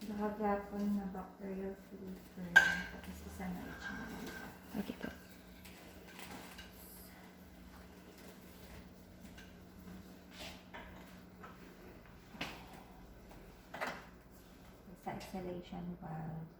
Bahagapon na bacterial fever. Tapos isa na Achieva. Okay po. Sa exhalation valve.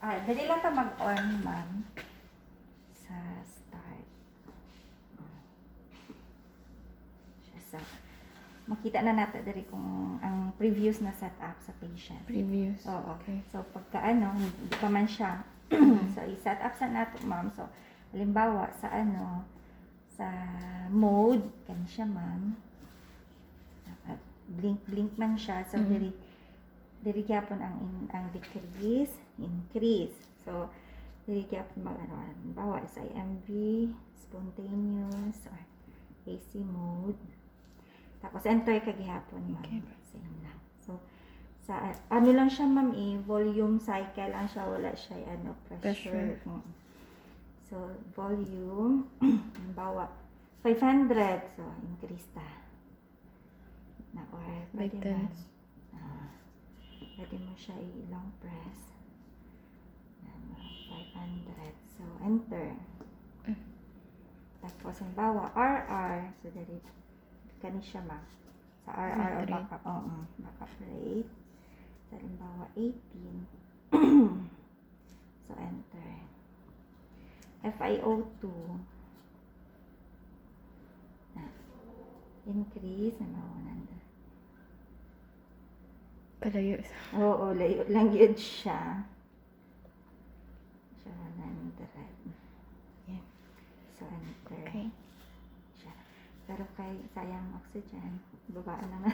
Sorry. Dali lang ito mag-on, ma'am. Sa start. Siya sa... Makita na natin dari kung ang previous na setup sa patient. Previous. Oo. Okay. So, pagka hindi pa man siya. So, i-set up sa nato, ma'am. So, halimbawa, sa sa mode, kan siya, ma'am. Dapat blink man siya. So, diri gyapon ang decrease, increase. So, diri gyapon halimbawa, sa IMV, spontaneous, or AC mode. Tapos, enter kagihapon, ma'am. Okay. Same lang. So, sa lang siya, ma'am, volume cycle lang siya, wala siya, pressure. So, volume, halimbawa, 500. So, increase ta. Na, or, pwede Like pwede mo siya i-long press. 500. So, enter. Tapos, halimbawa, RR. So, dali, kani siya, ma. Sa RR, or backup, backup rate. So, halimbawa, 18. So, enter. FiO2. Increase. Kalayo. Oo, layo lang yun siya. So, 100. Yeah. So, enter. Okay. Siya. Pero kay sayang oxygen, babaan na na.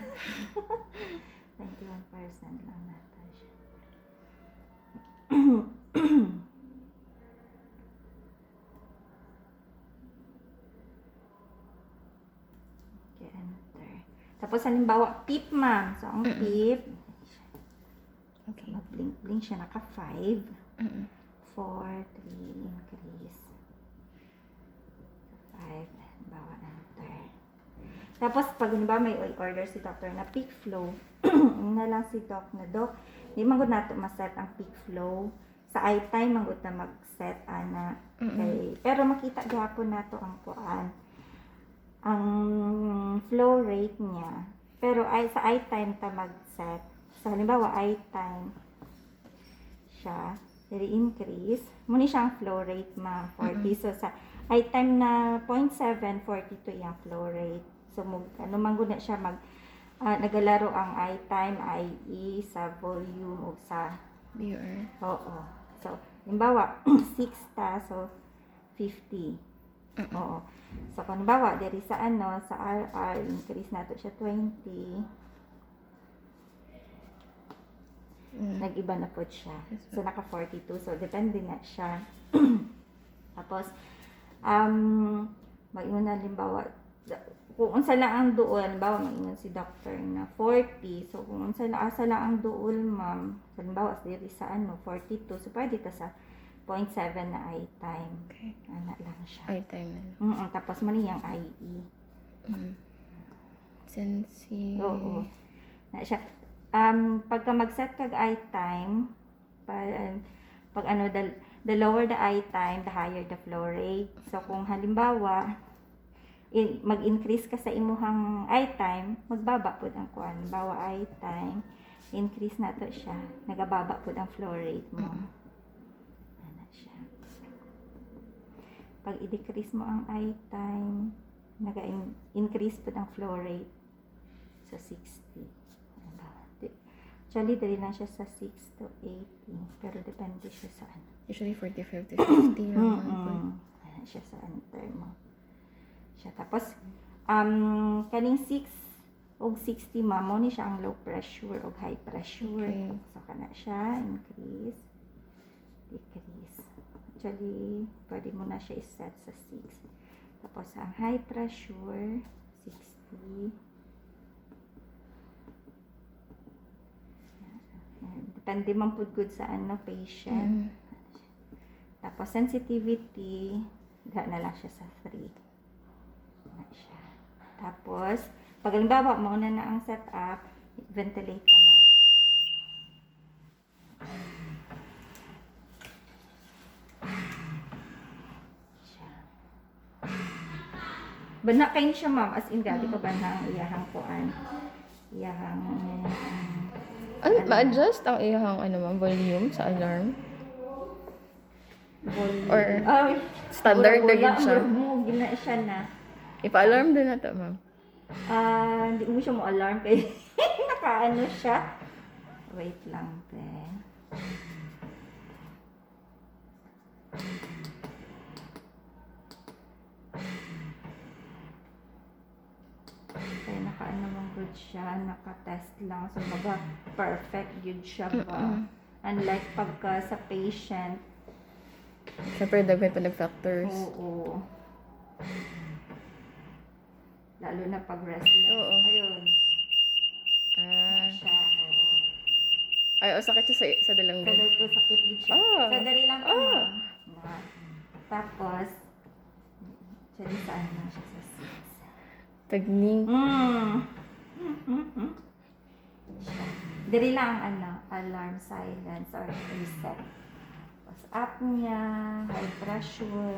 21% lang nata siya. Okay, enter. Tapos, halimbawa, PEEP, ma'am. So, ang PEEP, Okay. mag-blink siya, naka 5. 4, 3, increase. 5, halimbawa, enter. Tapos, pag halimbawa may order si doctor na peak flow, na lang si doc na, doc, di man gud nato ma-set ang peak flow. Sa I-time, man gud na mag-set, ana. Okay. Pero makita gyapon nato ang kuan, ang flow rate niya. Pero sa I-time ta mag-set. So, halimbawa, I-time siya, very increase. Muna siyang flow rate, ma, 40. So, sa I-time na 0.7, 42 yung flow rate. So, man gud na siya nagalaro ang I-time, IE, sa volume, o sa... BR. Oo. So, halimbawa, 6 ta, so, 50. Oo. So, kung halimbawa, diri sa sa RR, increase nato siya 20. Nag-iba na po siya. So, naka 42. So, depende na siya. Tapos, mag-ingon na, halimbawa, kung unsa lang ang duol, halimbawa, mag-ingon si doctor na 40. So, kung unsa lang, asa lang ang duol, ma'am, halimbawa, diri sa 42. So, pwede ka sa 0.7 na I-time. Okay. Ana lang siya. I-time na. Tapos, mali yung IE. Sensi. Oo. Na siya. Pagka mag-set kag I-time, pag the lower the I-time, the higher the flow rate. So, kung halimbawa, mag-increase ka sa imuhang I-time, magbaba po ang kuan. Halimbawa, I-time, increase na to siya. Nagababa po ang flow rate mo. Ano siya. Pag i-decrease mo ang I-time, nag-increase po ang flow rate sa 60. Actually, dali lang siya sa 6 to 80. Pero depende siya sa Usually 45 to 50 naman po. Ayan siya sa enter mo. Siya. Tapos, kaning 6 o 60 mo ni siya ang low pressure o high pressure. Okay. So, kana siya, increase, decrease. actually, pwede mo na siya iset sa 6. Tapos, ang high pressure, 60. Depende man po good sa patient. Tapos, sensitivity, na lang siya sa 3. Na siya. Tapos, pag halimbawa, mauna na ang setup, ventilate ka ma'am. Bana kayo siya ma'am, as in gabi ko ba na ang iyahang kuan. Iyahang Ma-adjust ang iyang volume sa alarm? volume. Or standard na gid siya? Mo, gina siya na. Ipa-alarm din na to, ma'am. Hindi mo siya mo alarm kay nakaano siya. Wait lang, te. Kaya nakaano mong good siya, naka-test lang. So, baga, perfect good siya ba? Unlike pagka sa patient, Siyempre, daghan pa factors. oo. Lalo na pag restless. Oo. Ayun. Siya, oo. Ay, sakit siya sa Sa dalanggan. daw ko sakit din siya. Sa dali lang pa ma'am. Tapos, siya din saan lang siya sa 6. Tagni. Dali lang alarm, silence, or reset. Tapos up niya, high pressure,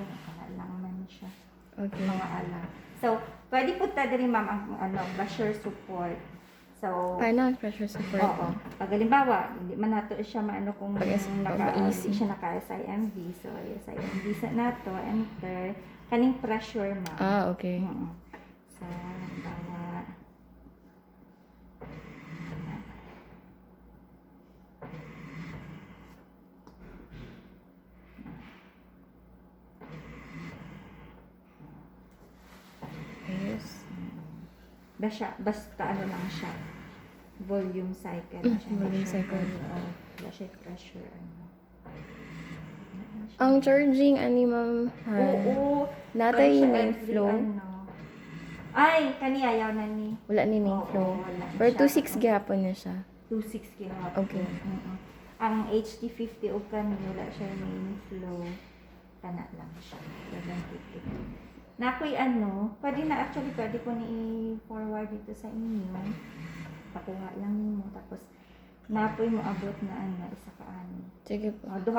lang man siya. Okay. Mga alarm. So, pwede po ta dali ma'am ang pressure support. So, Paano ang pressure support? oo. Pag halimbawa, hindi man nato siya maano kung Pag hindi easy. siya naka-SIMV. So, SIMV sa nato, enter. Kaning pressure ma'am. Okay. So, halimbawa, Yes. basta lang siya. Volume cycle na siya. Volume cycle. Wala siya pressure. Ang charging, ma'am? Oo. Natay Pressure main every flow. Ay, kani ayaw na ni. Wala ni main Oo, flow. wala Pero siya. 2.6 gapon na siya. 2.6 kinahap. Okay. Ang HT50 o kani, wala siya main flow. Kana lang siya. 750. Nakoy pwede na actually, pwede ko ni-forward dito sa inyo. Pakuha lang mo. Tapos, napoy mo abot na isa ka ani. Sige po. Duha